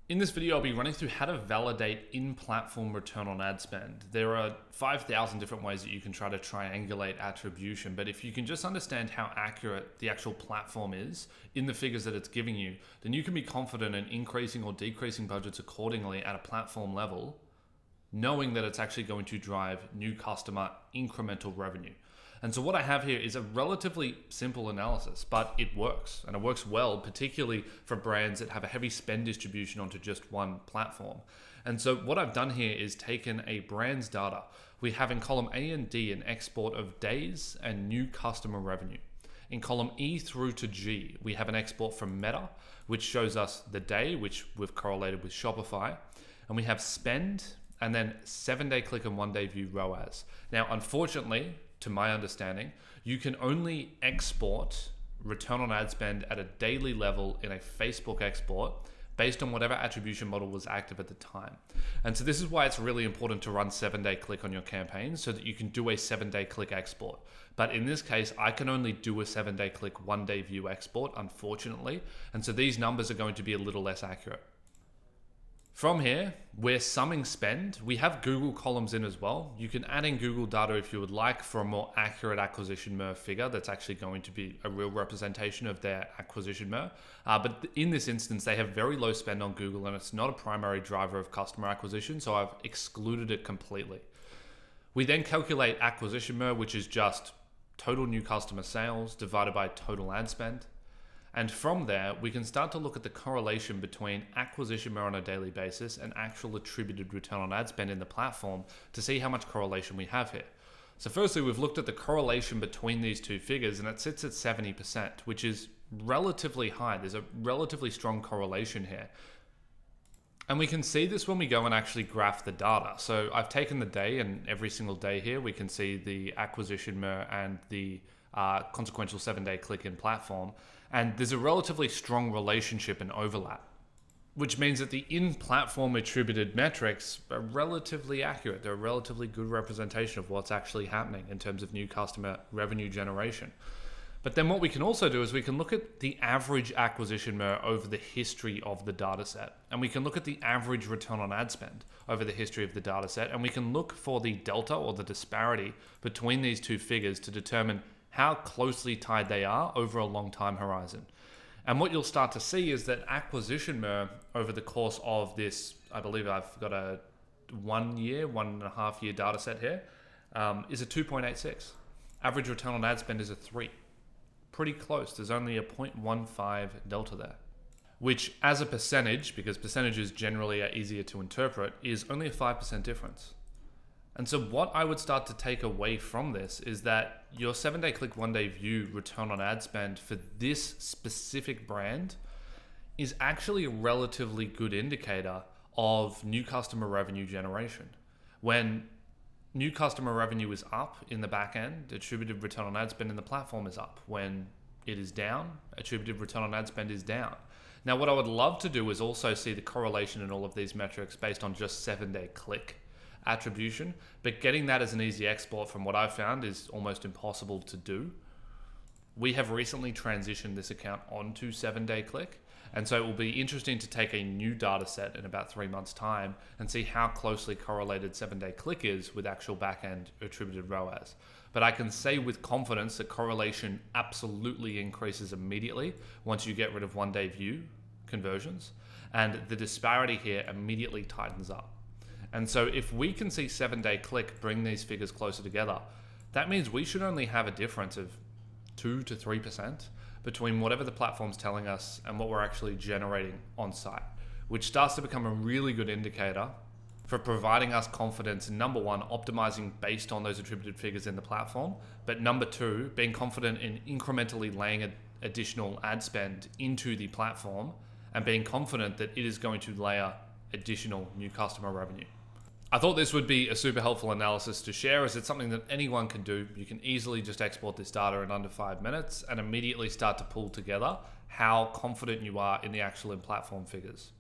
In this video, I'll be running through how to validate in-platform return on ad spend. There are 5,000 different ways that you can try to triangulate attribution, but if you can just understand how accurate the actual platform is in the figures that it's giving you, then you can be confident in increasing or decreasing budgets accordingly at a platform level, knowing that it's actually going to drive new customer incremental revenue. And so what I have here is a relatively simple analysis, but it works, and it works well, particularly for brands that have a heavy spend distribution onto just one platform. And so what I've done here is taken a brand's data. We have in column A and D an export of days and new customer revenue. In column E through to G, we have an export from Meta, which shows us the day, which we've correlated with Shopify, and we have spend, and then 7-day click and 1-day view ROAS. Now, unfortunately, to my understanding, you can only export return on ad spend at a daily level in a Facebook export based on whatever attribution model was active at the time. And so this is why it's really important to run 7-day click on your campaign so that you can do a 7-day click export. But in this case, I can only do a 7-day click 1-day view export, unfortunately. And so these numbers are going to be a little less accurate. From here, we're summing spend. We have Google columns in as well. You can add in Google data if you would like for a more accurate acquisition MER figure that's actually going to be a real representation of their acquisition MER. But in this instance, they have very low spend on Google and it's not a primary driver of customer acquisition, so I've excluded it completely. We then calculate acquisition MER, which is just total new customer sales divided by total ad spend. And from there, we can start to look at the correlation between acquisition MER on a daily basis and actual attributed return on ad spend in the platform to see how much correlation we have here. So firstly, we've looked at the correlation between these two figures and it sits at 70%, which is relatively high. There's a relatively strong correlation here. And we can see this when we go and actually graph the data. So I've taken the day, and every single day here, we can see the acquisition MER and the consequential 7-day click in platform. And there's a relatively strong relationship and overlap, which means that the in-platform attributed metrics are relatively accurate. They're a relatively good representation of what's actually happening in terms of new customer revenue generation. But then what we can also do is we can look at the average acquisition MER over the history of the data set. And we can look at the average return on ad spend over the history of the data set. And we can look for the delta or the disparity between these two figures to determine how closely tied they are over a long time horizon. And what you'll start to see is that acquisition MER over the course of this, I believe I've got a 1.5 year data set here, is a 2.86. Average return on ad spend is a 3. Pretty close. There's only a 0.15 delta there, which as a percentage, because percentages generally are easier to interpret, is only a 5% difference. And so what I would start to take away from this is that your 7-day click 1-day view return on ad spend for this specific brand is actually a relatively good indicator of new customer revenue generation. When new customer revenue is up in the back end, attributed return on ad spend in the platform is up. When it is down, attributed return on ad spend is down. Now, what I would love to do is also see the correlation in all of these metrics based on just 7-day click attribution, but getting that as an easy export from what I've found is almost impossible to do. We have recently transitioned this account onto 7-day click, and so it will be interesting to take a new data set in about 3 months' time and see how closely correlated 7-day click is with actual back-end attributed ROAS. But I can say with confidence that correlation absolutely increases immediately once you get rid of 1-day view conversions, and the disparity here immediately tightens up. And so if we can see 7-day click bring these figures closer together, that means we should only have a difference of 2 to 3% between whatever the platform's telling us and what we're actually generating on site, which starts to become a really good indicator for providing us confidence in, number one, optimizing based on those attributed figures in the platform, but number two, being confident in incrementally laying additional ad spend into the platform and being confident that it is going to layer additional new customer revenue. I thought this would be a super helpful analysis to share, as it's something that anyone can do. You can easily just export this data in under 5 minutes and immediately start to pull together how confident you are in the actual in-platform figures.